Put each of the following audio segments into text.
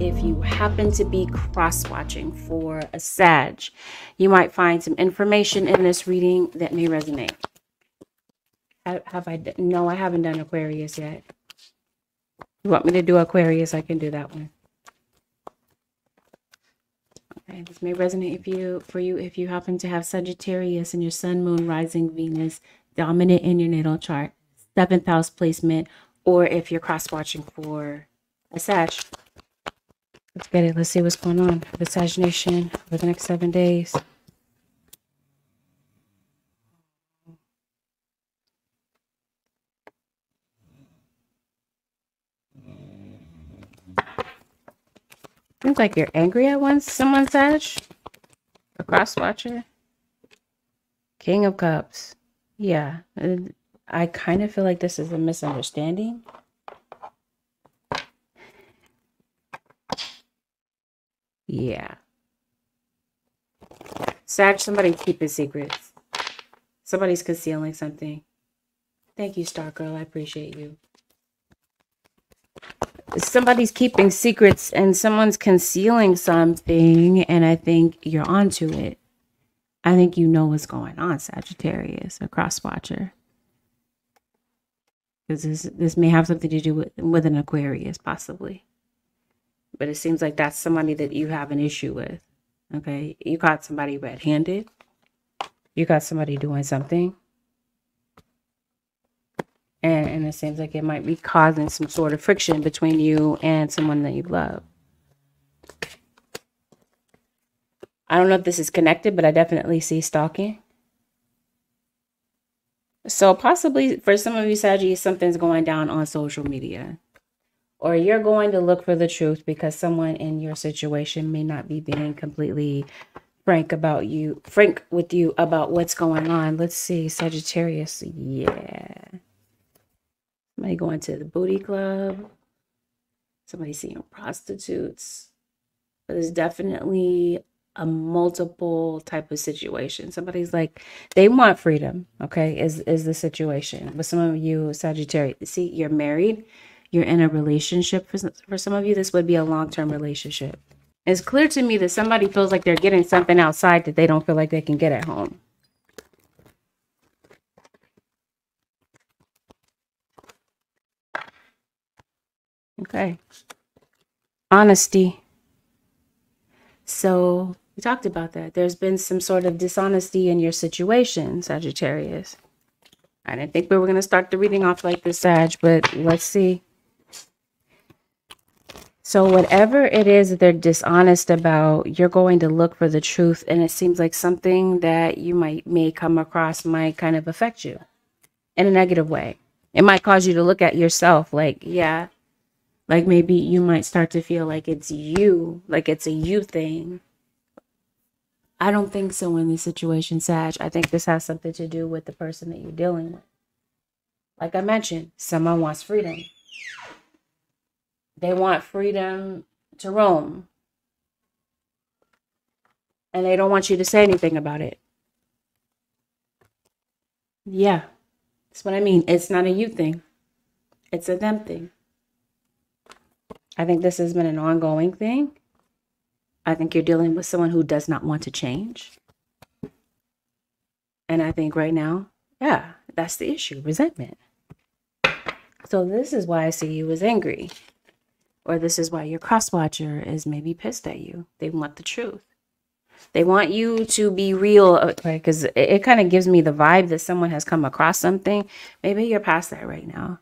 if you happen to be cross-watching for a Sag, you might find some information in this reading that may resonate. No, I haven't done Aquarius yet. You want me to do Aquarius? I can do that one. Okay, this may resonate for you if you happen to have Sagittarius in your Sun, Moon, Rising, Venus, dominant in your natal chart, 7th house placement, or if you're cross-watching for a Sag. Let's get it. Let's see what's going on for the Sag Nation for the next 7 days. Seems like you're angry at someone, Sag. A cross-watcher. King of Cups. Yeah. I kind of feel like this is a misunderstanding. Yeah. Sag, somebody's keeping secrets. Somebody's concealing something. Thank you, Star Girl. I appreciate you. Somebody's keeping secrets and someone's concealing something, and I think you're onto it. I think you know what's going on, Sagittarius, a cross-watcher. Because this may have something to do with an Aquarius, possibly. But it seems like that's somebody that you have an issue with. Okay, you got somebody red-handed. You got somebody doing something. And it seems like it might be causing some sort of friction between you and someone that you love. I don't know if this is connected, but I definitely see stalking. So possibly for some of you, Saggies, something's going down on social media. Or you're going to look for the truth because someone in your situation may not be being completely frank with you about what's going on. Let's see, Sagittarius. Yeah. Somebody going to the booty club. Somebody seeing prostitutes. But it's definitely a multiple type of situation. Somebody's like, they want freedom, okay, is the situation. But some of you, Sagittarius, see, you're married. You're in a relationship. For some of you, this would be a long-term relationship. It's clear to me that somebody feels like they're getting something outside that they don't feel like they can get at home. Okay. Honesty. So we talked about that. There's been some sort of dishonesty in your situation, Sagittarius. I didn't think we were going to start the reading off like this, Sag, but let's see. So whatever it is that they're dishonest about, you're going to look for the truth. And it seems like something that you may come across might kind of affect you in a negative way. It might cause you to look at yourself like, yeah, like maybe you might start to feel like it's you, like it's a you thing. I don't think so in this situation, Sag. I think this has something to do with the person that you're dealing with. Like I mentioned, someone wants freedom. They want freedom to roam. And they don't want you to say anything about it. Yeah, that's what I mean. It's not a you thing. It's a them thing. I think this has been an ongoing thing. I think you're dealing with someone who does not want to change. And I think right now, yeah, that's the issue, resentment. So this is why I see you as angry. Or this is why your cross-watcher is maybe pissed at you. They want the truth. They want you to be real, okay? Because it kind of gives me the vibe that someone has come across something. Maybe you're past that right now.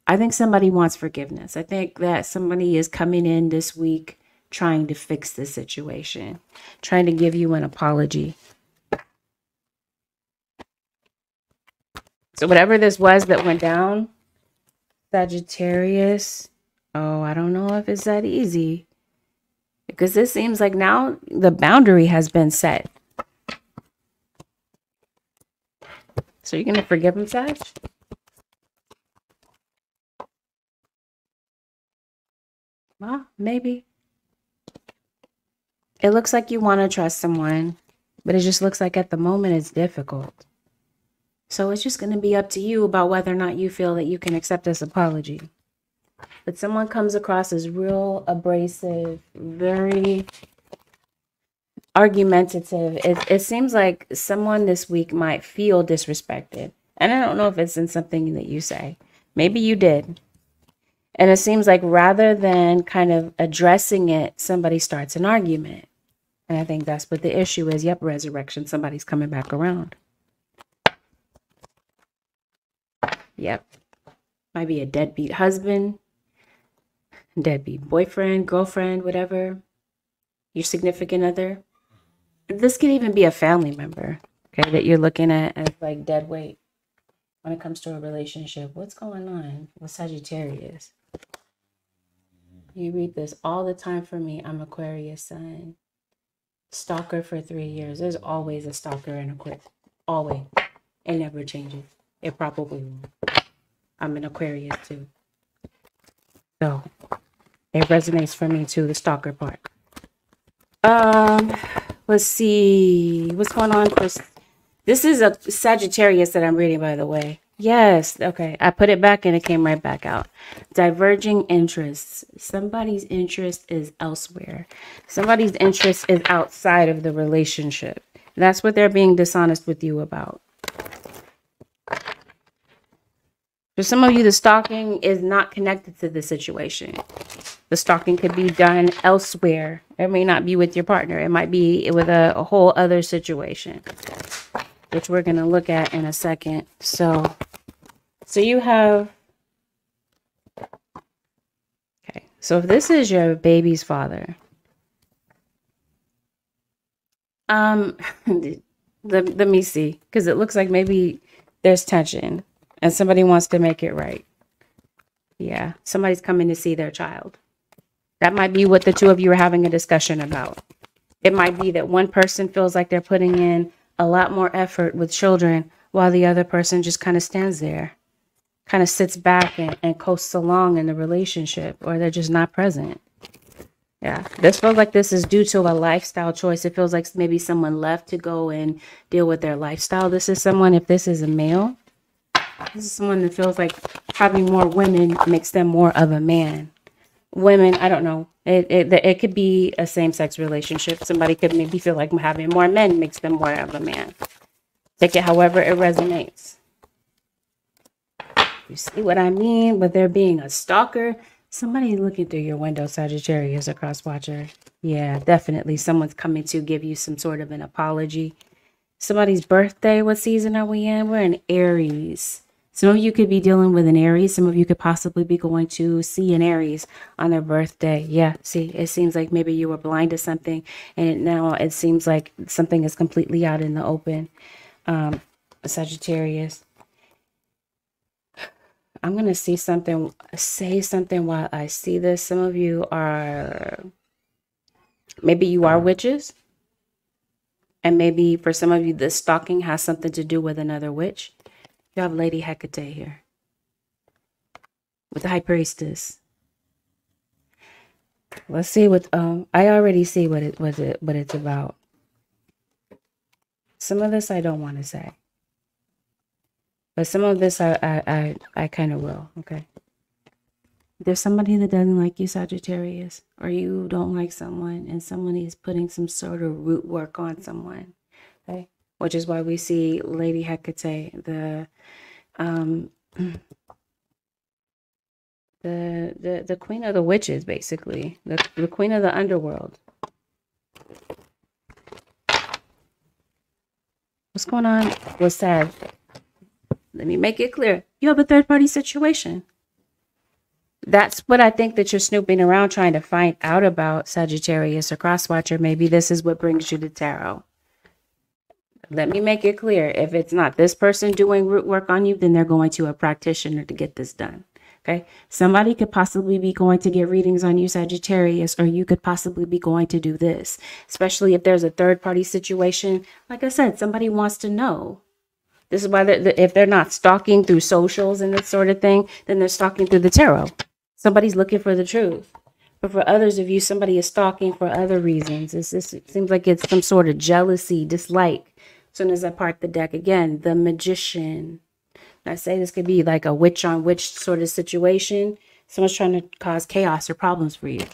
I think somebody wants forgiveness. I think that somebody is coming in this week trying to fix the situation, trying to give you an apology. So whatever this was that went down, Sagittarius, oh, I don't know if it's that easy. Because this seems like now the boundary has been set. So you're going to forgive him, Sag? Well, maybe. It looks like you want to trust someone, but it just looks like at the moment it's difficult. So it's just going to be up to you about whether or not you feel that you can accept this apology. But someone comes across as real abrasive, very argumentative. It seems like someone this week might feel disrespected. And I don't know if it's in something that you say. Maybe you did. And it seems like rather than kind of addressing it, somebody starts an argument. And I think that's what the issue is. Yep, resurrection. Somebody's coming back around. Yep. Might be a deadbeat husband, deadbeat boyfriend, girlfriend, whatever. Your significant other. This could even be a family member, okay, that you're looking at as like dead weight when it comes to a relationship. What's going on with Sagittarius? You read this all the time for me. I'm Aquarius sun. Stalker for 3 years. There's always a stalker in Aquarius. Always. It never changes. It probably won't. I'm an Aquarius too. So it resonates for me too, the stalker part. Let's see. What's going on for... This is a Sagittarius that I'm reading, by the way. Yes. Okay. I put it back and it came right back out. Diverging interests. Somebody's interest is elsewhere. Somebody's interest is outside of the relationship. That's what they're being dishonest with you about. For some of you, the stalking is not connected to the situation. The stalking could be done elsewhere. It may not be with your partner. It might be with a whole other situation, which we're going to look at in a second. So you have, okay. So if this is your baby's father, let me see, because it looks like maybe there's tension and somebody wants to make it right. Yeah, somebody's coming to see their child. That might be what the two of you are having a discussion about. It might be that one person feels like they're putting in a lot more effort with children while the other person just kind of stands there, kind of sits back and coasts along in the relationship, or they're just not present. Yeah, this feels like this is due to a lifestyle choice. It feels like maybe someone left to go and deal with their lifestyle. This is someone, if this is a male, this is someone that feels like having more women makes them more of a man. Women, I don't know. It could be a same-sex relationship. Somebody could maybe feel like having more men makes them more of a man. Take it however it resonates. You see what I mean? But there being a stalker, somebody looking through your window, Sagittarius, a cross-watcher. Yeah, definitely. Someone's coming to give you some sort of an apology. Somebody's birthday, what season are we in? We're in Aries. Some of you could be dealing with an Aries. Some of you could possibly be going to see an Aries on their birthday. Yeah, see, it seems like maybe you were blind to something, and now it seems like something is completely out in the open. Sagittarius. I'm going to say something while I see this. Some of you are, maybe you are witches. And maybe for some of you, this stalking has something to do with another witch. You have Lady Hecate here with the High Priestess. Let's see what I already see what it's about. Some of this I don't want to say, but some of this I kind of will. Okay. There's somebody that doesn't like you, Sagittarius, or you don't like someone, and someone is putting some sort of root work on someone. Okay. Which is why we see Lady Hecate, the queen of the witches, basically, the queen of the underworld. What's going on? What's sad? Let me make it clear. You have a third-party situation. That's what I think that you're snooping around trying to find out about, Sagittarius or Crosswatcher. Maybe this is what brings you to tarot. Let me make it clear. If it's not this person doing root work on you, then they're going to a practitioner to get this done. Okay. Somebody could possibly be going to get readings on you, Sagittarius, or you could possibly be going to do this, especially if there's a third party situation. Like I said, somebody wants to know. This is why if they're not stalking through socials and this sort of thing, then they're stalking through the tarot. Somebody's looking for the truth. But for others of you, somebody is stalking for other reasons. It seems like it's some sort of jealousy, dislike. As soon as I part the deck again, the Magician. I say this could be like a witch on witch sort of situation. Someone's trying to cause chaos or problems for you.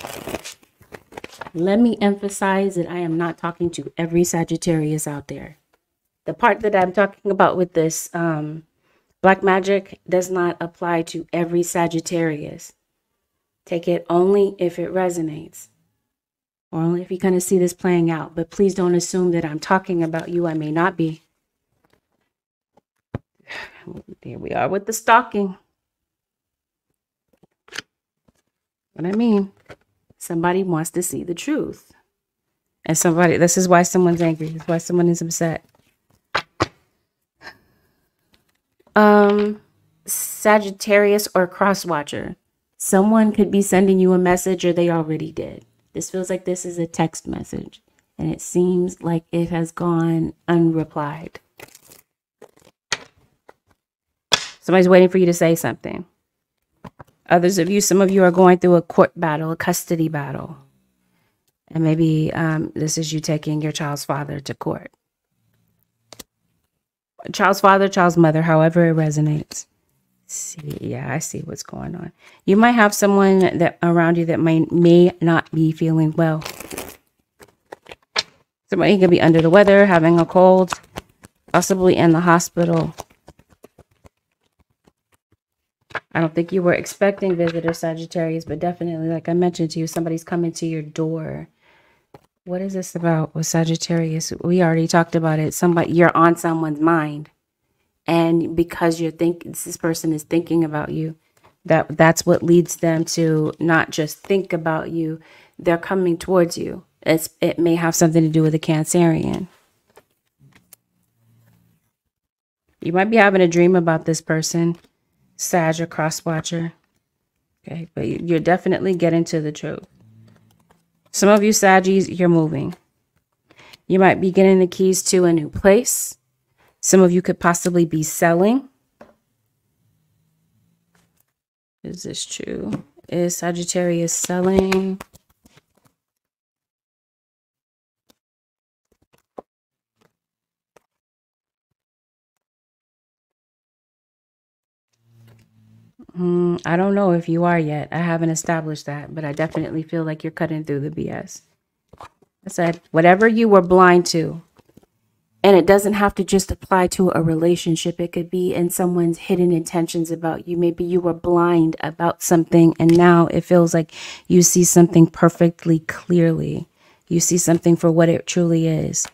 Let me emphasize that I am not talking to every Sagittarius out there. The part that I'm talking about with this black magic does not apply to every Sagittarius. Take it only if it resonates, or only if you kind of see this playing out. But please don't assume that I'm talking about you. I may not be. Here we are with the stalking. What I mean, somebody wants to see the truth. And this is why someone's angry. This is why someone is upset. Sagittarius or cross-watcher. Someone could be sending you a message, or they already did. This feels like this is a text message, and it seems like it has gone unreplied. Somebody's waiting for you to say something. Some of you are going through a court battle, a custody battle. And maybe this is you taking your child's father to court. Child's father, child's mother, however it resonates. See, yeah, I see what's going on. You might have someone that around you that may not be feeling well. Somebody could be under the weather, having a cold, possibly in the hospital. I don't think you were expecting visitors, Sagittarius, but definitely, like I mentioned to you, somebody's coming to your door. What is this about with Sagittarius? We already talked about it. You're on someone's mind. And because this person is thinking about you, that's what leads them to not just think about you. They're coming towards you. It may have something to do with a Cancerian. You might be having a dream about this person, Sag or cross-watcher. Okay, but you're definitely getting to the truth. Some of you Saggies, you're moving. You might be getting the keys to a new place. Some of you could possibly be selling. Is this true? Is Sagittarius selling? I don't know if you are yet. I haven't established that, but I definitely feel like you're cutting through the BS. I said, whatever you were blind to, and it doesn't have to just apply to a relationship. It could be in someone's hidden intentions about you. Maybe you were blind about something, and now it feels like you see something perfectly clearly. You see something for what it truly is.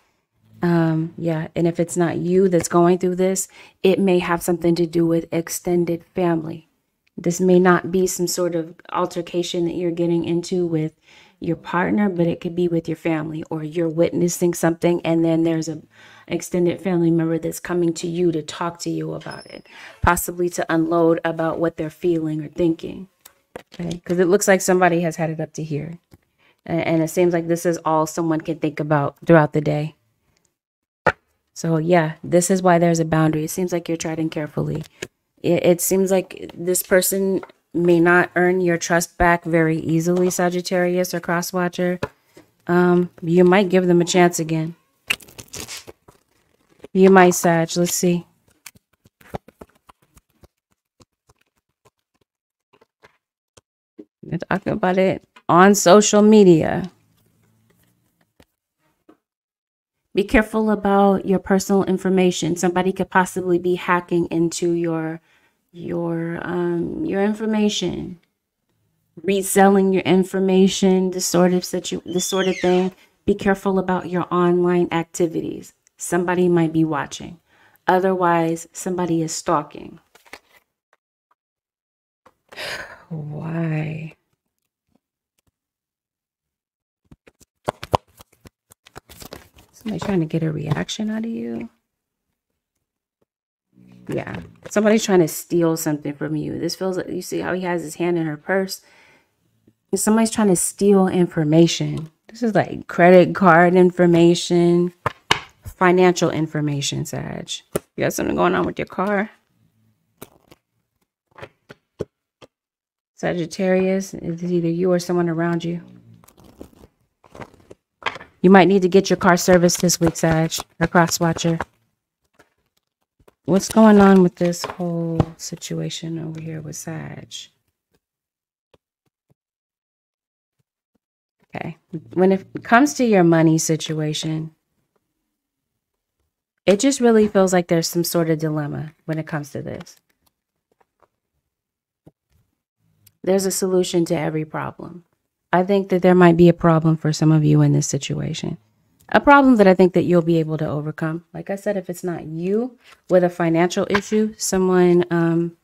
Yeah, and if it's not you that's going through this, it may have something to do with extended family. This may not be some sort of altercation that you're getting into with your partner, but it could be with your family, or you're witnessing something and then there's an extended family member that's coming to you to talk to you about it, possibly to unload about what they're feeling or thinking. Okay, because it looks like somebody has had it up to here. And it seems like this is all someone can think about throughout the day. So yeah, this is why there's a boundary. It seems like you're treading carefully. It seems like this person may not earn your trust back very easily, Sagittarius or cross-watcher. You might give them a chance again. You might, Sag. Let's see. They're talking about it on social media. Be careful about your personal information. Somebody could possibly be hacking into your information, reselling your information, this sort of thing. Be careful about your online activities. Somebody might be watching. Otherwise, somebody is stalking. Why? Somebody trying to get a reaction out of you. Yeah, somebody's trying to steal something from you. This feels like, you see how he has his hand in her purse? Somebody's trying to steal information. This is like credit card information, financial information, Sag. You got something going on with your car? Sagittarius, it's either you or someone around you. You might need to get your car serviced this week, Sag, or cross-watcher. What's going on with this whole situation over here with Sag? Okay. When it comes to your money situation, it just really feels like there's some sort of dilemma when it comes to this. There's a solution to every problem. I think that there might be a problem for some of you in this situation. A problem that I think that you'll be able to overcome. Like I said, if it's not you with a financial issue, someone,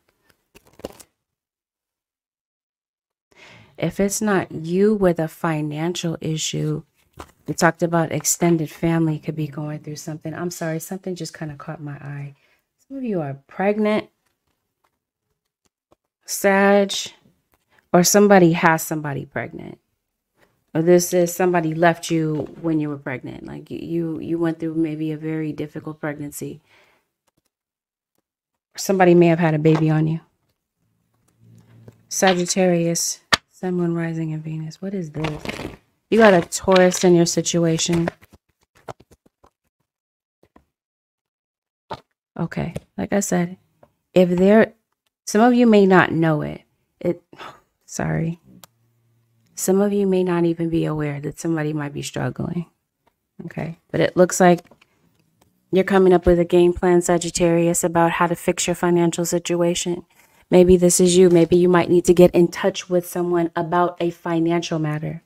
if it's not you with a financial issue, we talked about extended family could be going through something. I'm sorry, something just kind of caught my eye. Some of you are pregnant, Sag, or somebody has somebody pregnant. Or this is somebody left you when you were pregnant. Like you went through maybe a very difficult pregnancy. Somebody may have had a baby on you. Sagittarius, Sun, Moon, Rising, and Venus. What is this? You got a Taurus in your situation. Okay, like I said, some of you may not know it. Sorry. Some of you may not even be aware that somebody might be struggling. Okay. But it looks like you're coming up with a game plan, Sagittarius, about how to fix your financial situation. Maybe this is you. Maybe you might need to get in touch with someone about a financial matter.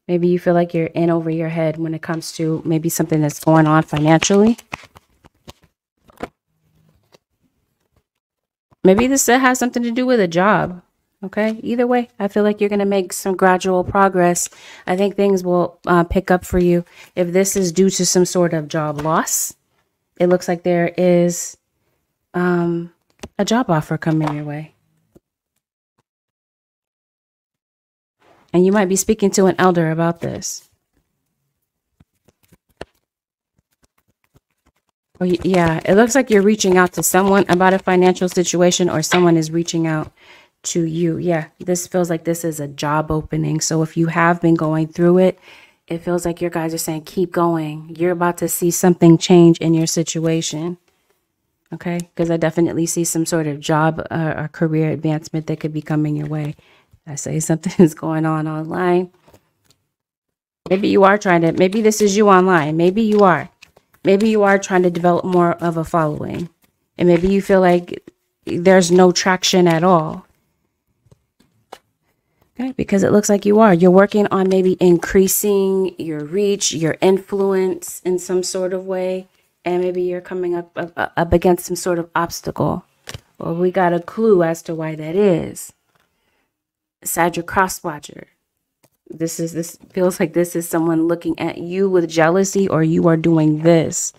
Maybe you feel like you're in over your head when it comes to maybe something that's going on financially. Maybe this has something to do with a job. Okay, either way, I feel like you're going to make some gradual progress. I think things will pick up for you. If this is due to some sort of job loss, it looks like there is a job offer coming your way. And you might be speaking to an elder about this. Oh, yeah, it looks like you're reaching out to someone about a financial situation, or someone is reaching out to you. Yeah, this feels like this is a job opening. So if you have been going through it, it feels like your guys are saying, keep going. You're about to see something change in your situation. Okay, because I definitely see some sort of job or career advancement that could be coming your way. I say something is going on online. Maybe you are maybe this is you online. Maybe you are trying to develop more of a following. And maybe you feel like there's no traction at all. Okay, because it looks like you're working on maybe increasing your reach, your influence in some sort of way. And maybe you're coming up against some sort of obstacle. Well, we got a clue as to why that is. Sag, cross-watcher. This feels like this is someone looking at you with jealousy, or you are doing this.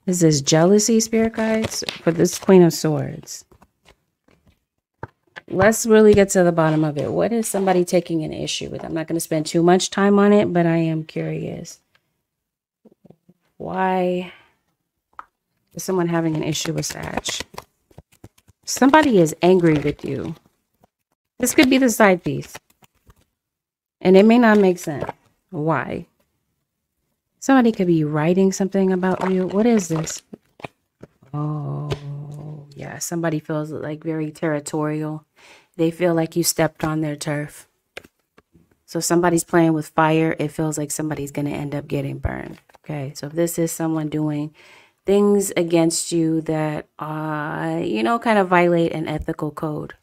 This is jealousy, spirit guides, for this Queen of Swords. Let's really get to the bottom of it. What is somebody taking an issue with? I'm not going to spend too much time on it, but I am curious. Why is someone having an issue with Sag? Somebody is angry with you. This could be the side piece. And it may not make sense. Why? Somebody could be writing something about you. What is this? Oh, yeah. Somebody feels like very territorial. They feel like you stepped on their turf. So somebody's playing with fire. It feels like somebody's going to end up getting burned. Okay. So if this is someone doing things against you that, kind of violate an ethical code,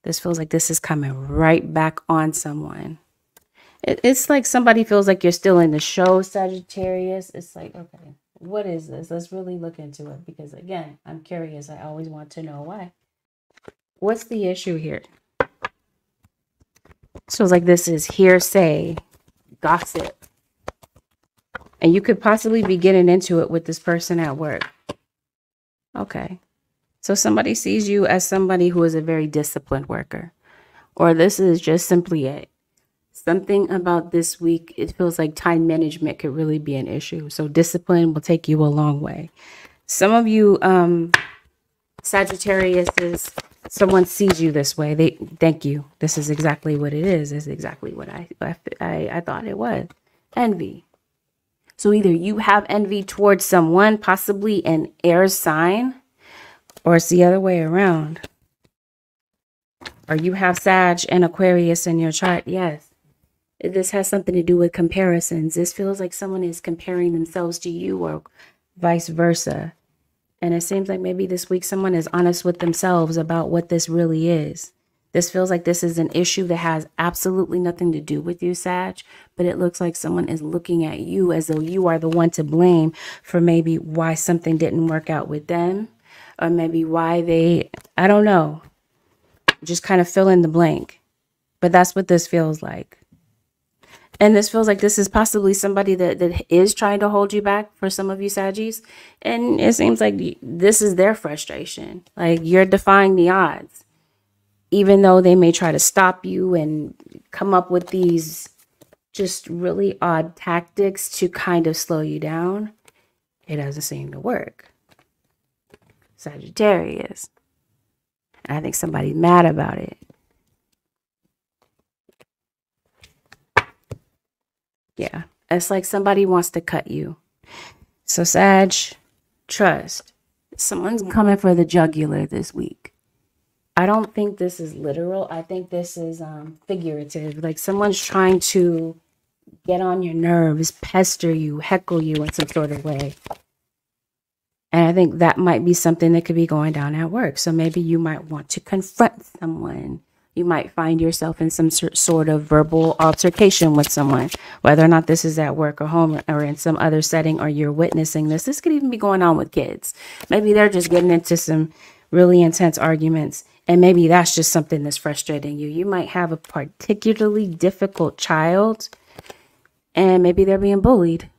this feels like this is coming right back on someone. It's like somebody feels like you're still in the show, Sagittarius. It's like, okay, what is this? Let's really look into it. Because again, I'm curious. I always want to know why. What's the issue here? So it's like this is hearsay, gossip. And you could possibly be getting into it with this person at work. Okay. So somebody sees you as somebody who is a very disciplined worker. Or this is just simply it. Something about this week, it feels like time management could really be an issue. So discipline will take you a long way. Some of you, Sagittarius, someone sees you this way. Thank you. This is exactly what it is. This is exactly what I thought it was. Envy. So either you have envy towards someone, possibly an air sign, or it's the other way around. Or you have Sag and Aquarius in your chart. Yes. This has something to do with comparisons. This feels like someone is comparing themselves to you or vice versa. And it seems like maybe this week someone is honest with themselves about what this really is. This feels like this is an issue that has absolutely nothing to do with you, Sag, but it looks like someone is looking at you as though you are the one to blame for maybe why something didn't work out with them, or maybe why they, I don't know, just kind of fill in the blank. But that's what this feels like. And this feels like this is possibly somebody that is trying to hold you back for some of you Saggies. And it seems like this is their frustration. Like you're defying the odds. Even though they may try to stop you and come up with these just really odd tactics to kind of slow you down, it doesn't seem to work. Sagittarius. And I think somebody's mad about it. Yeah, it's like somebody wants to cut you. So Sag, trust. Someone's coming for the jugular this week. I don't think this is literal. I think this is figurative. Like someone's trying to get on your nerves, pester you, heckle you in some sort of way. And I think that might be something that could be going down at work. So maybe you might want to confront someone. You might find yourself in some sort of verbal altercation with someone, whether or not this is at work or home or in some other setting, or you're witnessing this. This could even be going on with kids. Maybe they're just getting into some really intense arguments, and maybe that's just something that's frustrating you. You might have a particularly difficult child, and maybe they're being bullied.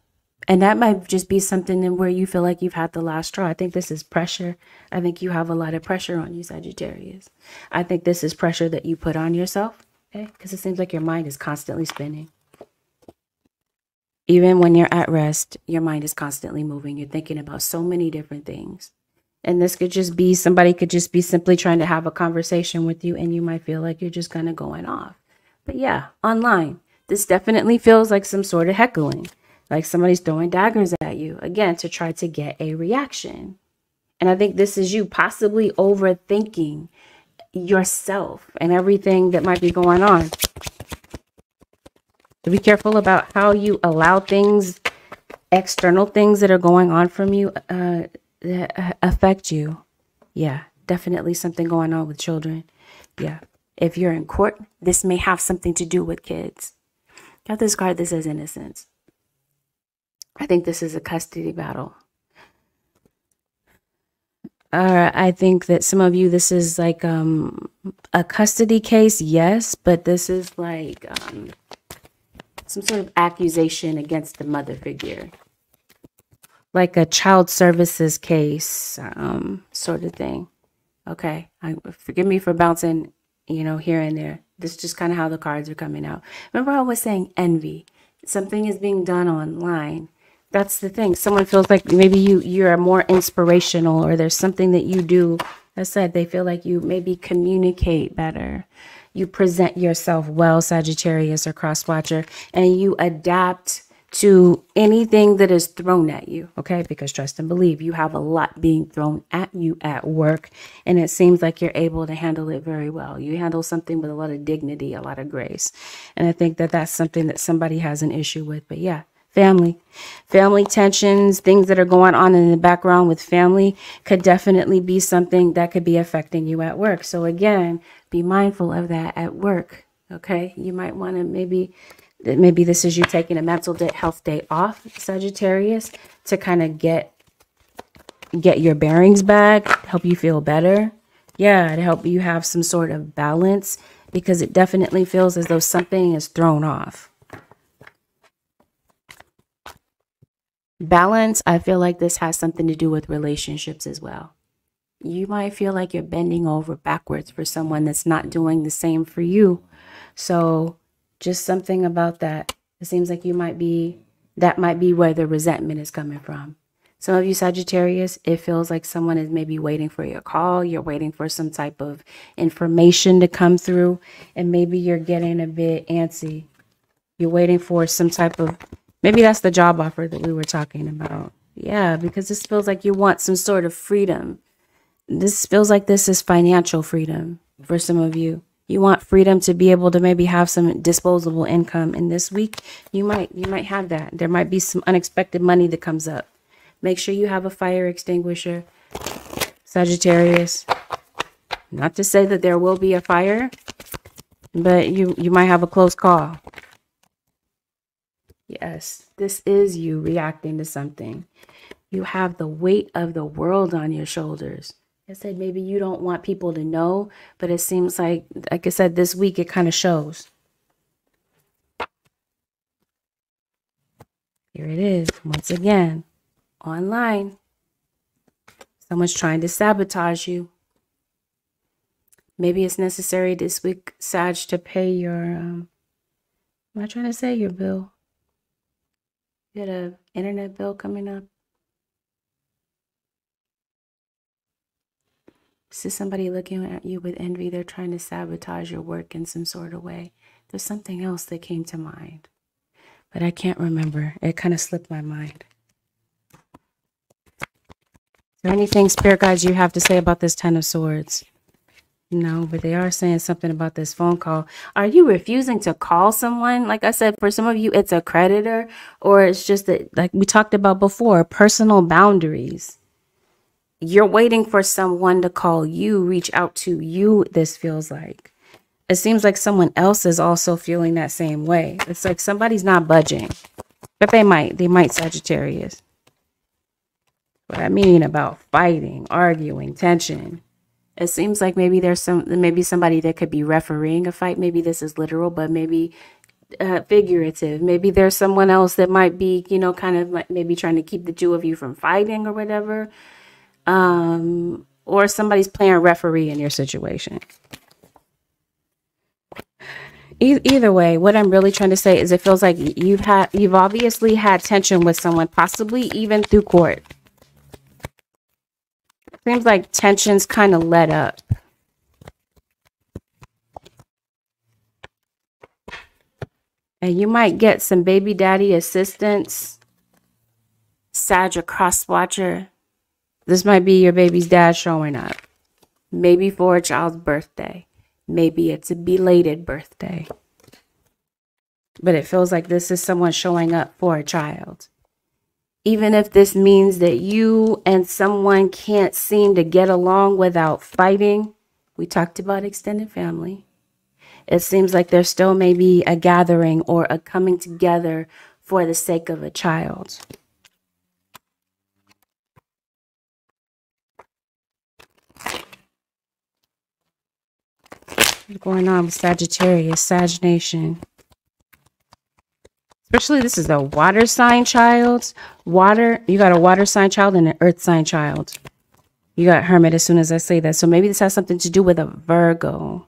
And that might just be something where you feel like you've had the last straw. I think this is pressure. I think you have a lot of pressure on you, Sagittarius. I think this is pressure that you put on yourself, okay? Because it seems like your mind is constantly spinning. Even when you're at rest, your mind is constantly moving. You're thinking about so many different things. And this could just be, somebody could just be simply trying to have a conversation with you, and you might feel like you're just kind of going off. But yeah, online, this definitely feels like some sort of heckling. Like somebody's throwing daggers at you, again, to try to get a reaction. And I think this is you possibly overthinking yourself and everything that might be going on. So be careful about how you allow things, external things that are going on from you that affect you. Yeah, definitely something going on with children. Yeah, if you're in court, this may have something to do with kids. Got this card that says innocence. I think this is a custody battle. I think that some of you, this is like a custody case, yes, but this is like some sort of accusation against the mother figure. Like a child services case, sort of thing. Okay, forgive me for bouncing, here and there. This is just kind of how the cards are coming out. Remember I was saying envy. Something is being done online. That's the thing. Someone feels like maybe you're more inspirational, or there's something that you do. I said they feel like you maybe communicate better. You present yourself well, Sagittarius or Crosswatcher, and you adapt to anything that is thrown at you, okay? Because trust and believe, you have a lot being thrown at you at work, and it seems like you're able to handle it very well. You handle something with a lot of dignity, a lot of grace, and I think that that's something that somebody has an issue with. But yeah, family tensions, things that are going on in the background with family could definitely be something that could be affecting you at work. So again, be mindful of that at work, okay? You might want to maybe this is you taking a mental health day off, Sagittarius, to kind of get your bearings back, help you feel better. Yeah, to help you have some sort of balance, because it definitely feels as though something is thrown off. Balance, I feel like this has something to do with relationships as well. You might feel like you're bending over backwards for someone that's not doing the same for you. So just something about that. It seems like that might be where the resentment is coming from. Some of you Sagittarius, it feels like someone is maybe waiting for your call. You're waiting for some type of information to come through, and maybe you're getting a bit antsy. You're waiting for some type of, maybe that's the job offer that we were talking about. Yeah, because this feels like you want some sort of freedom. This feels like this is financial freedom for some of you. You want freedom to be able to maybe have some disposable income. And this week, you might have that. There might be some unexpected money that comes up. Make sure you have a fire extinguisher, Sagittarius. Not to say that there will be a fire, but you might have a close call. Yes, this is you reacting to something. You have the weight of the world on your shoulders. I said maybe you don't want people to know, but it seems like I said, this week it kind of shows. Here it is, once again, online. Someone's trying to sabotage you. Maybe it's necessary this week, Sag, to pay your, am I trying to say your bill? You got an internet bill coming up? This is somebody looking at you with envy. They're trying to sabotage your work in some sort of way. There's something else that came to mind, but I can't remember. It kind of slipped my mind. Is there anything, Spirit Guides, you have to say about this Ten of Swords? No, but they are saying something about this phone call. Are you refusing to call someone? Like I said, for some of you, it's a creditor, or it's just that, like we talked about before, personal boundaries. You're waiting for someone to call you, reach out to you, this feels like. It seems like someone else is also feeling that same way. It's like somebody's not budging. But they might, Sagittarius. What I mean about fighting, arguing, tension. It seems like maybe there's somebody that could be refereeing a fight. Maybe this is literal, but maybe figurative. Maybe there's someone else that might be, you know, kind of like maybe trying to keep the two of you from fighting or whatever. Or somebody's playing referee in your situation. Either way, what I'm really trying to say is it feels like you've obviously had tension with someone, possibly even through court. Seems like tensions kind of let up. And you might get some baby daddy assistance. Sag, a cross-watcher. This might be your baby's dad showing up. Maybe for a child's birthday. Maybe it's a belated birthday. But it feels like this is someone showing up for a child. Even if this means that you and someone can't seem to get along without fighting. We talked about extended family. It seems like there still may be a gathering or a coming together for the sake of a child. What's going on with Sagittarius, Sag Nation? Especially this is a water sign child. Water, you got a water sign child and an earth sign child. You got Hermit as soon as I say that. So maybe this has something to do with a Virgo.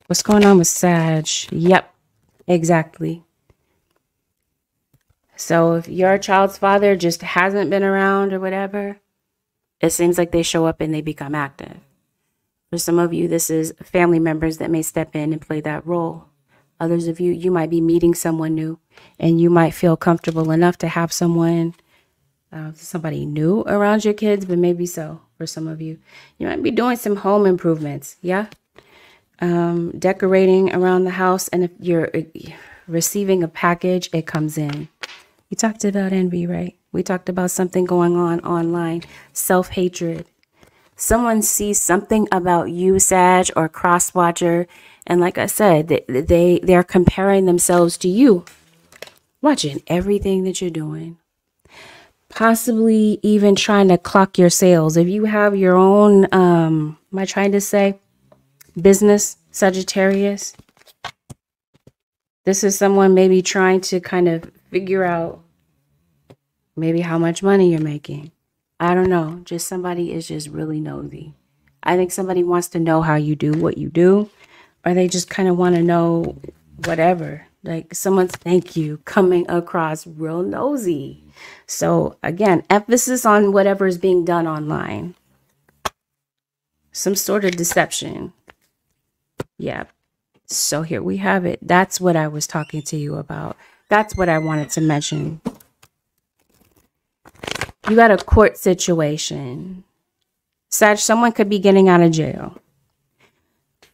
What's going on with Sag? Yep, exactly. So if your child's father just hasn't been around or whatever, it seems like they show up and they become active. For some of you, this is family members that may step in and play that role. Others of you, you might be meeting someone new and you might feel comfortable enough to have someone, somebody new around your kids, but maybe so for some of you. You might be doing some home improvements, yeah? Decorating around the house, and if you're receiving a package, it comes in. We talked about envy, right? We talked about something going on online, self-hatred. Someone sees something about you, Sag, or cross-watcher, and like I said, they're comparing themselves to you, watching everything that you're doing. Possibly even trying to clock your sales. If you have your own, am I trying to say, business, Sagittarius, this is someone maybe trying to kind of figure out maybe how much money you're making. I don't know. Just somebody is just really nosy. I think somebody wants to know how you do what you do, or they just kind of want to know whatever. Like someone's thank you coming across real nosy. So again, emphasis on whatever is being done online. Some sort of deception. Yeah. So here we have it. That's what I was talking to you about. That's what I wanted to mention. You got a court situation. Sag, someone could be getting out of jail.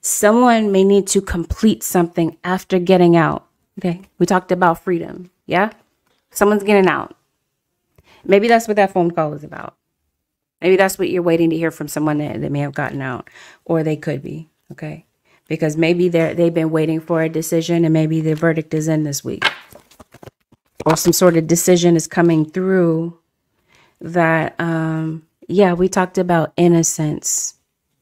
Someone may need to complete something after getting out. Okay. We talked about freedom. Yeah. Someone's getting out. Maybe that's what that phone call is about. Maybe that's what you're waiting to hear from someone that may have gotten out, or they could be. Okay. Because maybe they've been waiting for a decision, and maybe the verdict is in this week, or some sort of decision is coming through that, yeah, we talked about innocence.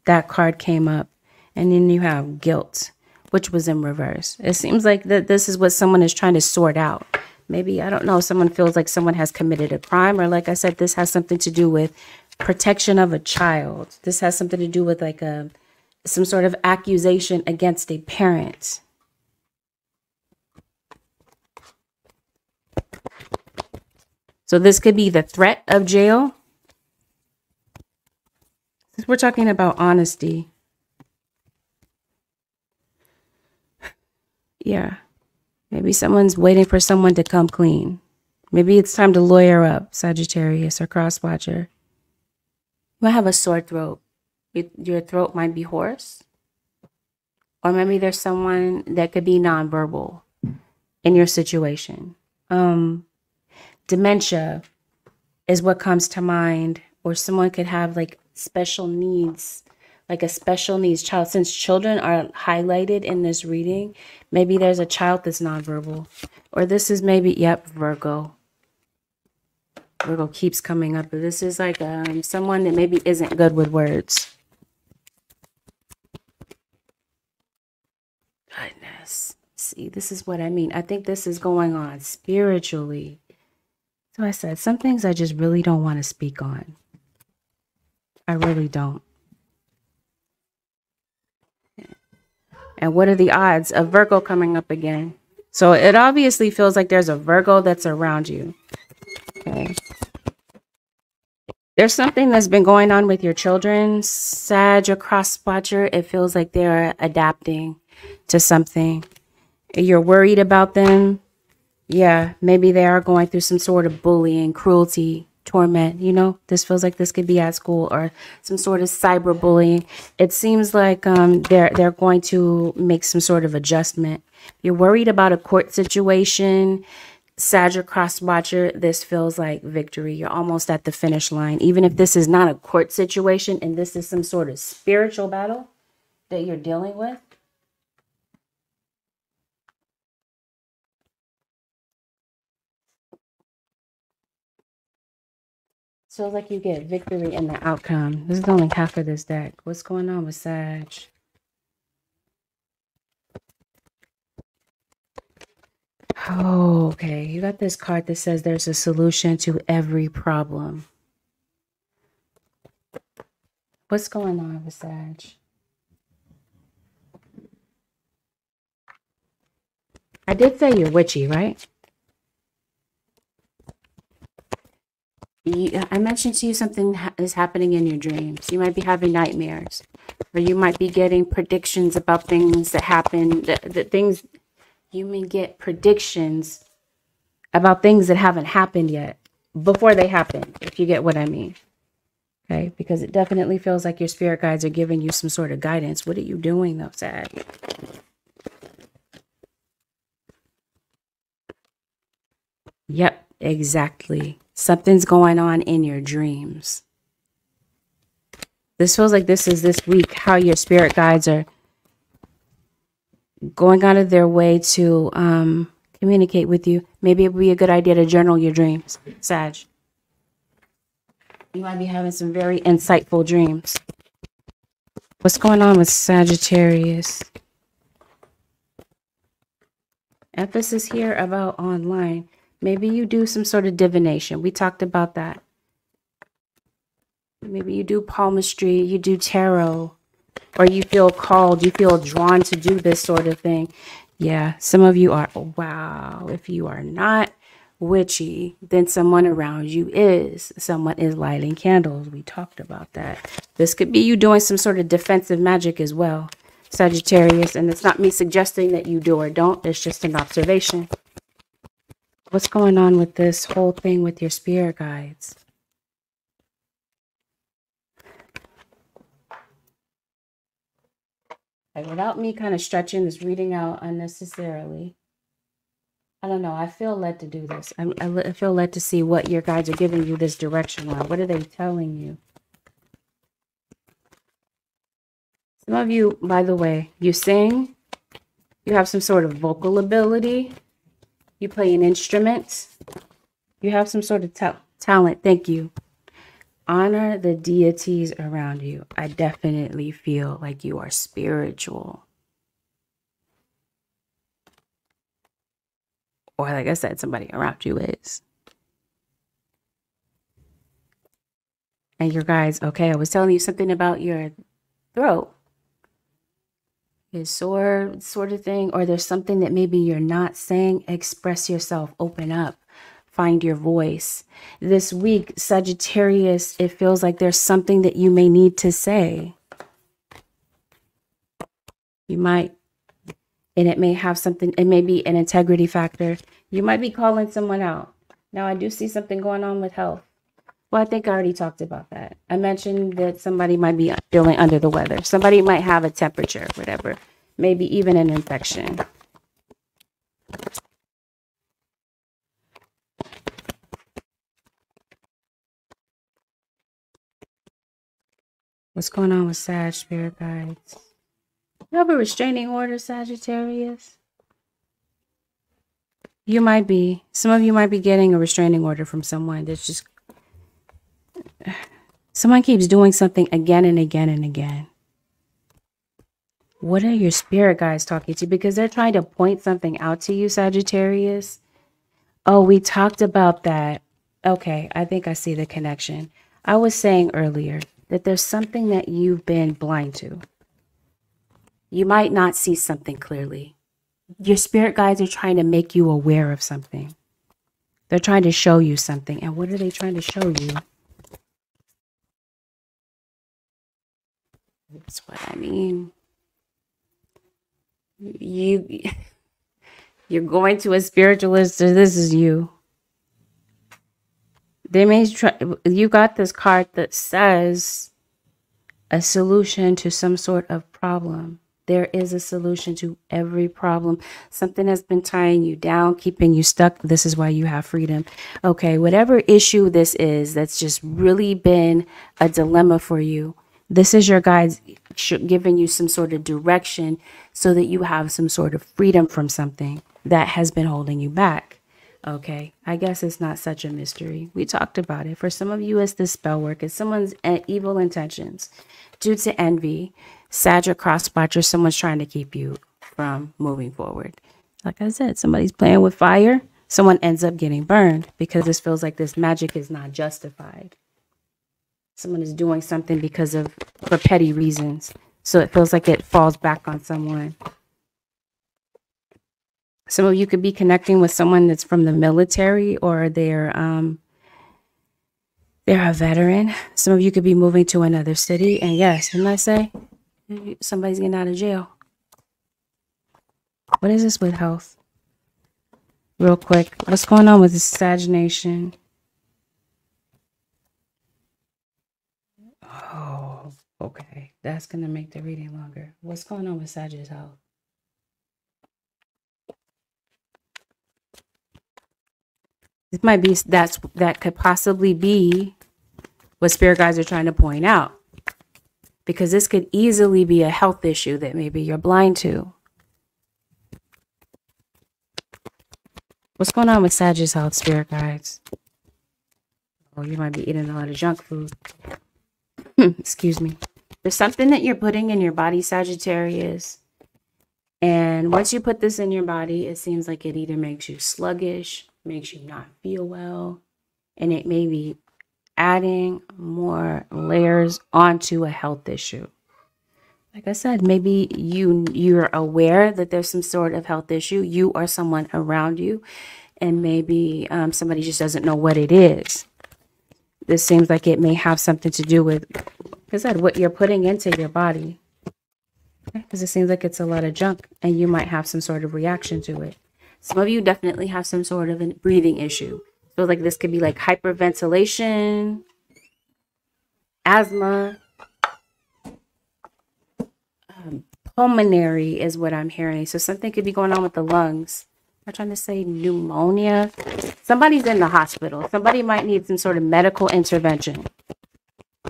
That card came up, and then you have guilt, which was in reverse. It seems like that this is what someone is trying to sort out. Maybe, I don't know, someone feels like someone has committed a crime, or like I said, this has something to do with protection of a child. This has something to do with like some sort of accusation against a parent. So this could be the threat of jail. We're talking about honesty. Yeah. Maybe someone's waiting for someone to come clean. Maybe it's time to lawyer up, Sagittarius or cross-watcher. You might have a sore throat. Your throat might be hoarse. Or maybe there's someone that could be nonverbal in your situation. Dementia is what comes to mind. Or someone could have like special needs, like a special needs child. Since children are highlighted in this reading, maybe there's a child that's nonverbal. Or this is maybe, yep, Virgo. Virgo keeps coming up. But this is like someone that maybe isn't good with words. Goodness. See, this is what I mean. I think this is going on spiritually. So I said, some things I just really don't want to speak on. I really don't. And what are the odds of Virgo coming up again? So it obviously feels like there's a Virgo that's around you. Okay. There's something that's been going on with your children, Sag or cross-watcher. It feels like they're adapting to something. You're worried about them. Yeah, maybe they are going through some sort of bullying, cruelty, torment. You know, this feels like this could be at school, or some sort of cyberbullying. It seems like they're going to make some sort of adjustment. You're worried about a court situation. Sag or cross-watcher, this feels like victory. You're almost at the finish line. Even if this is not a court situation and this is some sort of spiritual battle that you're dealing with. Feels like you get victory in the outcome. This is only half of this deck. What's going on with Sag? Oh, okay. You got this card that says there's a solution to every problem. What's going on with Sag? I did say you're witchy, right? I mentioned to you something is happening in your dreams. You might be having nightmares, or you might be getting predictions about things that happen. The things you may get predictions about things that haven't happened yet before they happen, if you get what I mean. Okay, because it definitely feels like your spirit guides are giving you some sort of guidance. What are you doing though, Sag? Yep, exactly. Something's going on in your dreams. This feels like this is this week how your spirit guides are going out of their way to communicate with you. Maybe it would be a good idea to journal your dreams, Sag. You might be having some very insightful dreams. What's going on with Sagittarius? Emphasis here about online. Maybe you do some sort of divination. We talked about that. Maybe you do palmistry, you do tarot, or you feel called, you feel drawn to do this sort of thing. Yeah, some of you are. Wow, if you are not witchy, then someone around you is. Someone is lighting candles. We talked about that. This could be you doing some sort of defensive magic as well, Sagittarius. And it's not me suggesting that you do or don't. It's just an observation. What's going on with this whole thing with your spirit guides? Like without me kind of stretching this reading out unnecessarily. I don't know. I feel led to do this. I feel led to see what your guides are giving you this direction on. What are they telling you? Some of you, by the way, you sing. You have some sort of vocal ability. You play an instrument. You have some sort of talent. Thank you. Honor the deities around you. I definitely feel like you are spiritual. Or like I said, somebody around you is. And your guys, okay, I was telling you something about your throat. Is sore sort of thing, or there's something that maybe you're not saying. Express yourself, open up, find your voice. This week, Sagittarius, it feels like there's something that you may need to say. You might, and it may have something, it may be an integrity factor. You might be calling someone out. Now, I do see something going on with health. Well, I think I already talked about that. I mentioned that somebody might be feeling under the weather. Somebody might have a temperature, whatever. Maybe even an infection. What's going on with Sag, spirit guides? You have a restraining order, Sagittarius? You might be. Some of you might be getting a restraining order from someone that's just... Someone keeps doing something again and again and again. What are your spirit guides talking to you? Because they're trying to point something out to you, Sagittarius. Oh, we talked about that. Okay, I think I see the connection. I was saying earlier that there's something that you've been blind to. You might not see something clearly. Your spirit guides are trying to make you aware of something. They're trying to show you something. And what are they trying to show you? That's what I mean. You're going to a spiritualist, or this is you. They may try. You got this card that says a solution to some sort of problem. There is a solution to every problem. Something has been tying you down, keeping you stuck. This is why you have freedom. Okay, whatever issue this is that's just really been a dilemma for you, this is your guides giving you some sort of direction so that you have some sort of freedom from something that has been holding you back. Okay, I guess it's not such a mystery. We talked about it. For some of you, it's the spell work. It's someone's evil intentions due to envy, Sag or crosswatch, or someone's trying to keep you from moving forward. Like I said, somebody's playing with fire. Someone ends up getting burned because this feels like this magic is not justified. Someone is doing something for petty reasons. So it feels like it falls back on someone. Some of you could be connecting with someone that's from the military, or they're a veteran. Some of you could be moving to another city. And yes, didn't I say somebody's getting out of jail? What is this with health? Real quick, what's going on with this stagnation? Oh, okay. That's going to make the reading longer. What's going on with Sag's health? It might be that could possibly be what spirit guides are trying to point out, because this could easily be a health issue that maybe you're blind to. What's going on with Sag's health, spirit guides? Oh, you might be eating a lot of junk food. Excuse me. There's something that you're putting in your body, Sagittarius. And once you put this in your body, it seems like it either makes you sluggish, makes you not feel well, and it may be adding more layers onto a health issue. Like I said, maybe you're aware that there's some sort of health issue, you or someone around you, and maybe somebody just doesn't know what it is. This seems like it may have something to do with, like I said, what you're putting into your body. Because it seems like it's a lot of junk, and you might have some sort of reaction to it. Some of you definitely have some sort of a breathing issue. So like this could be like hyperventilation, asthma, pulmonary is what I'm hearing. So something could be going on with the lungs. I'm trying to say pneumonia. Somebody's in the hospital. Somebody might need some sort of medical intervention.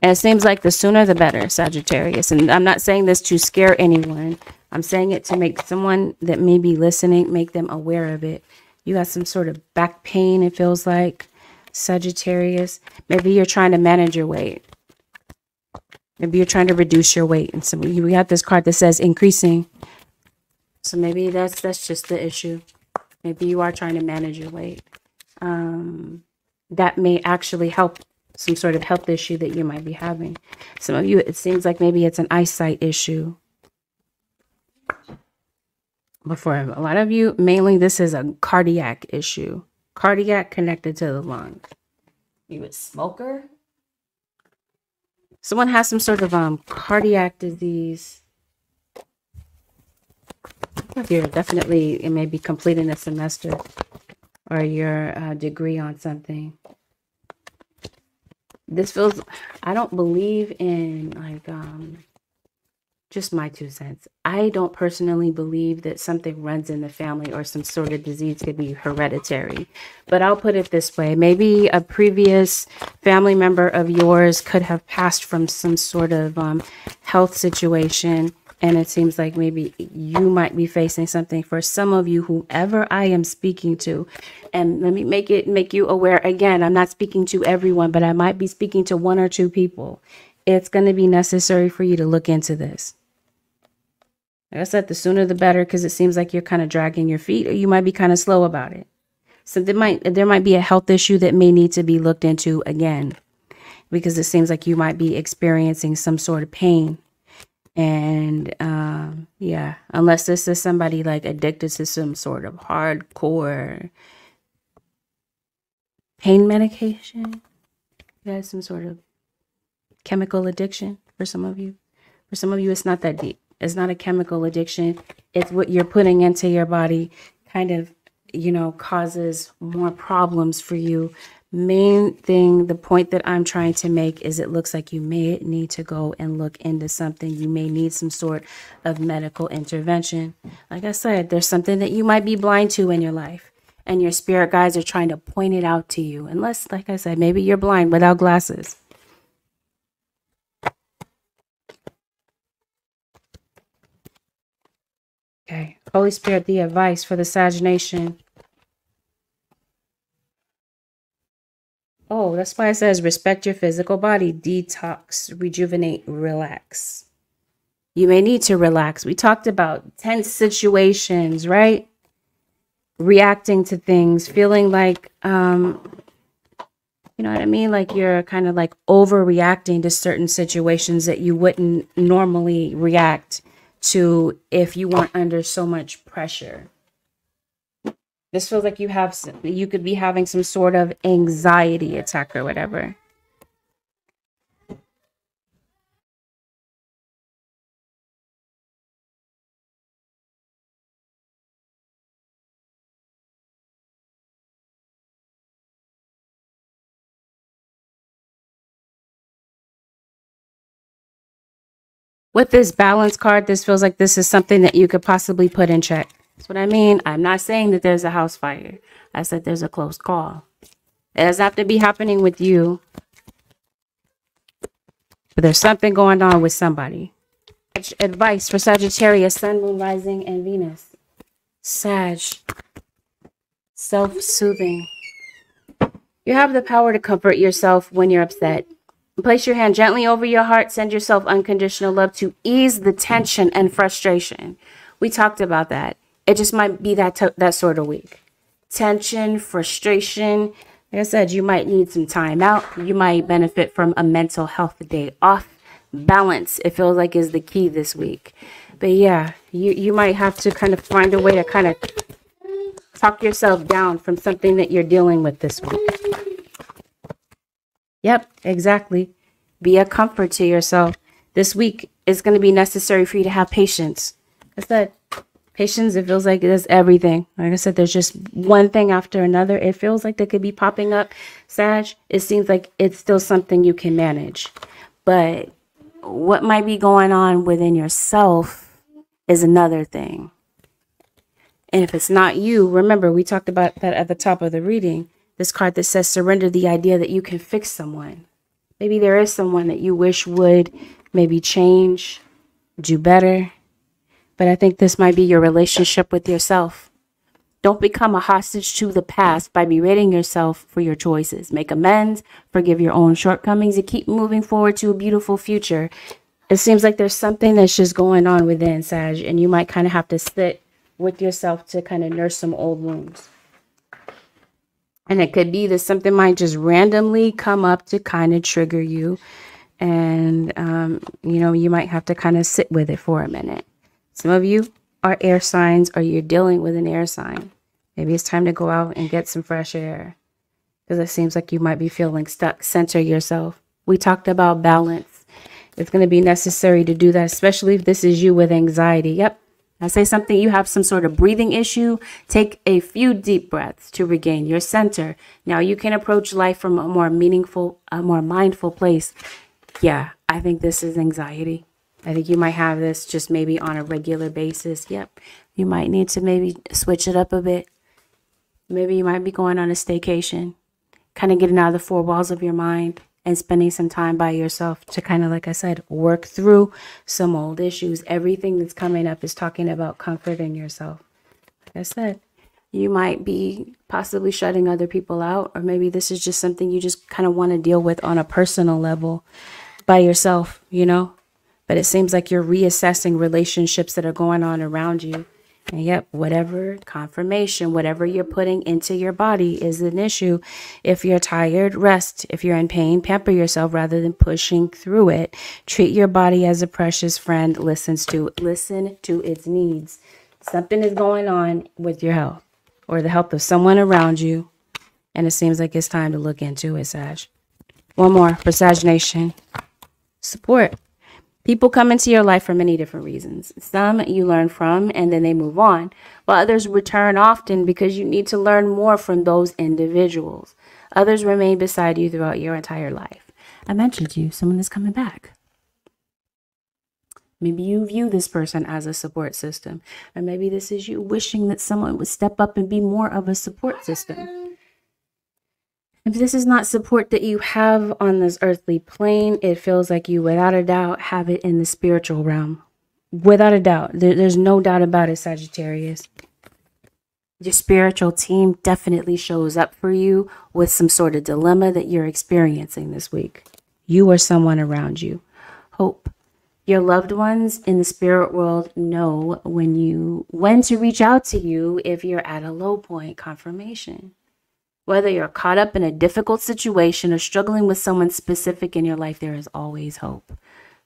And it seems like the sooner the better, Sagittarius. And I'm not saying this to scare anyone. I'm saying it to make someone that may be listening, make them aware of it. You got some sort of back pain, it feels like, Sagittarius. Maybe you're trying to manage your weight. Maybe you're trying to reduce your weight. And so we have this card that says increasing. So maybe that's just the issue. Maybe you are trying to manage your weight. That may actually help some sort of health issue that you might be having. Some of you, it seems like maybe it's an eyesight issue. But for a lot of you, mainly this is a cardiac issue. Cardiac connected to the lung. You a smoker? Someone has some sort of cardiac disease. You're definitely, it may be completing a semester or your degree on something. This feels, I don't believe in like, just my 2 cents. I don't personally believe that something runs in the family or some sort of disease could be hereditary. But I'll put it this way. Maybe a previous family member of yours could have passed from some sort of health situation. And it seems like maybe you might be facing something. For some of you, whoever I am speaking to, and let me make you aware again, I'm not speaking to everyone, but I might be speaking to 1 or 2 people. It's going to be necessary for you to look into this. Like I said, the sooner the better, because it seems like you're kind of dragging your feet, or you might be kind of slow about it. So there might be a health issue that may need to be looked into again, because it seems like you might be experiencing some sort of pain. And yeah, unless this is somebody like addicted to some sort of hardcore pain medication, you have some sort of chemical addiction for some of you. For some of you, it's not that deep. It's not a chemical addiction. It's what you're putting into your body kind of, you know, causes more problems for you. Main thing, the point that I'm trying to make is it looks like you may need to go and look into something. You may need some sort of medical intervention. Like I said, there's something that you might be blind to in your life, and your spirit guides are trying to point it out to you. Unless, like I said, maybe you're blind without glasses. Okay, Holy Spirit, the advice for the Sag Nation. Oh, that's why it says respect your physical body, detox, rejuvenate, relax. You may need to relax. We talked about tense situations, right? Reacting to things, feeling like, you know what I mean? Like you're kind of like overreacting to certain situations that you wouldn't normally react to if you weren't under so much pressure. This feels like you could be having some sort of anxiety attack or whatever. With this balance card, this feels like this is something that you could possibly put in check. That's what I mean. I'm not saying that there's a house fire. I said there's a close call. It doesn't have to be happening with you. But there's something going on with somebody. Advice for Sagittarius, Sun, Moon, Rising, and Venus. Sag. Self-soothing. You have the power to comfort yourself when you're upset. Place your hand gently over your heart. Send yourself unconditional love to ease the tension and frustration. We talked about that. It just might be that sort of week. Tension, frustration. Like I said, you might need some time out. You might benefit from a mental health day off. Balance, it feels like, is the key this week. But yeah, you might have to kind of find a way to kind of talk yourself down from something that you're dealing with this week. Yep, exactly. Be a comfort to yourself. This week is going to be necessary for you to have patience. I said, patience, it feels like it is everything. Like I said, there's just one thing after another. It feels like they could be popping up. Sag, it seems like it's still something you can manage. But what might be going on within yourself is another thing. And if it's not you, remember, we talked about that at the top of the reading. This card that says surrender the idea that you can fix someone. Maybe there is someone that you wish would maybe change, do better. But I think this might be your relationship with yourself. Don't become a hostage to the past by berating yourself for your choices. Make amends, forgive your own shortcomings, and keep moving forward to a beautiful future. It seems like there's something that's just going on within, Sag, and you might kind of have to sit with yourself to kind of nurse some old wounds. And it could be that something might just randomly come up to kind of trigger you. And, you might have to kind of sit with it for a minute. Some of you are air signs, or you're dealing with an air sign. Maybe it's time to go out and get some fresh air, because it seems like you might be feeling stuck. Center yourself. We talked about balance. It's going to be necessary to do that, especially if this is you with anxiety. Yep. I say something, you have some sort of breathing issue. Take a few deep breaths to regain your center. Now you can approach life from a more meaningful, a more mindful place. Yeah, I think this is anxiety. I think you might have this just maybe on a regular basis. Yep. You might need to maybe switch it up a bit. Maybe you might be going on a staycation, kind of getting out of the four walls of your mind and spending some time by yourself to kind of, like I said, work through some old issues. Everything that's coming up is talking about comforting yourself. Like I said, you might be possibly shutting other people out, or maybe this is just something you just kind of want to deal with on a personal level by yourself, But it seems like you're reassessing relationships that are going on around you. And yep, whatever confirmation, whatever you're putting into your body is an issue. If you're tired, rest. If you're in pain, pamper yourself rather than pushing through it. Treat your body as a precious friend. Listen to its needs. Something is going on with your health or the health of someone around you. And it seems like it's time to look into it, Sag. One more for Sag Nation. Support. People come into your life for many different reasons. Some you learn from and then they move on, while others return often because you need to learn more from those individuals. Others remain beside you throughout your entire life. I mentioned to you, someone is coming back. Maybe you view this person as a support system, or maybe this is you wishing that someone would step up and be more of a support system. If this is not support that you have on this earthly plane, it feels like you, without a doubt, have it in the spiritual realm. Without a doubt. There's no doubt about it, Sagittarius. Your spiritual team definitely shows up for you with some sort of dilemma that you're experiencing this week. You or someone around you. Hope. Your loved ones in the spirit world know when to reach out to you if you're at a low point. Confirmation. Whether you're caught up in a difficult situation or struggling with someone specific in your life, there is always hope.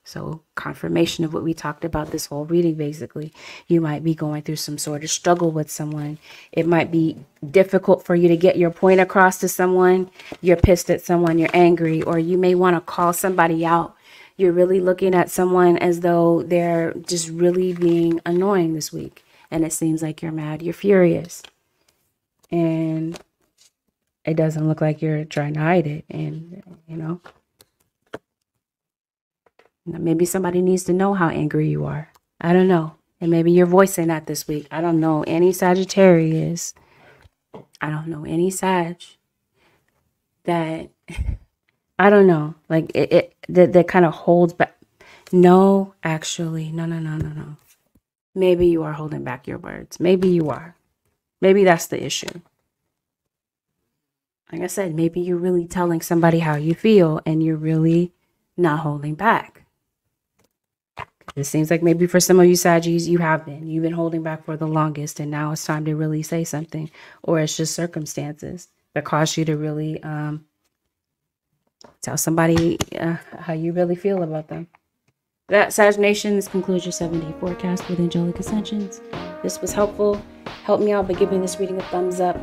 So confirmation of what we talked about this whole reading, basically. You might be going through some sort of struggle with someone. It might be difficult for you to get your point across to someone. You're pissed at someone, you're angry, or you may want to call somebody out. You're really looking at someone as though they're just really being annoying this week. And it seems like you're mad, you're furious. And it doesn't look like you're trying to hide it. And, maybe somebody needs to know how angry you are. I don't know. And maybe you're voicing that this week. I don't know any Sagittarius. I don't know any Sag that, I don't know, like that kind of holds back. No, actually, no. Maybe you are holding back your words. Maybe you are. Maybe that's the issue. Like I said, maybe you're really telling somebody how you feel and you're really not holding back. It seems like maybe for some of you Saggies, you've been holding back for the longest, and now it's time to really say something, or it's just circumstances that cause you to really tell somebody how you really feel about them. That, Sag Nation, this concludes your 7-day forecast with Angelic Ascensions. This was helpful. Help me out by giving this reading a thumbs up,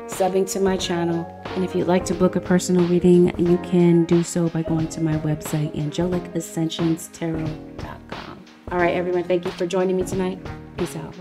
subbing to my channel. And if you'd like to book a personal reading, you can do so by going to my website, AngelicAscensionsTarot.com. All right, everyone, thank you for joining me tonight. Peace out.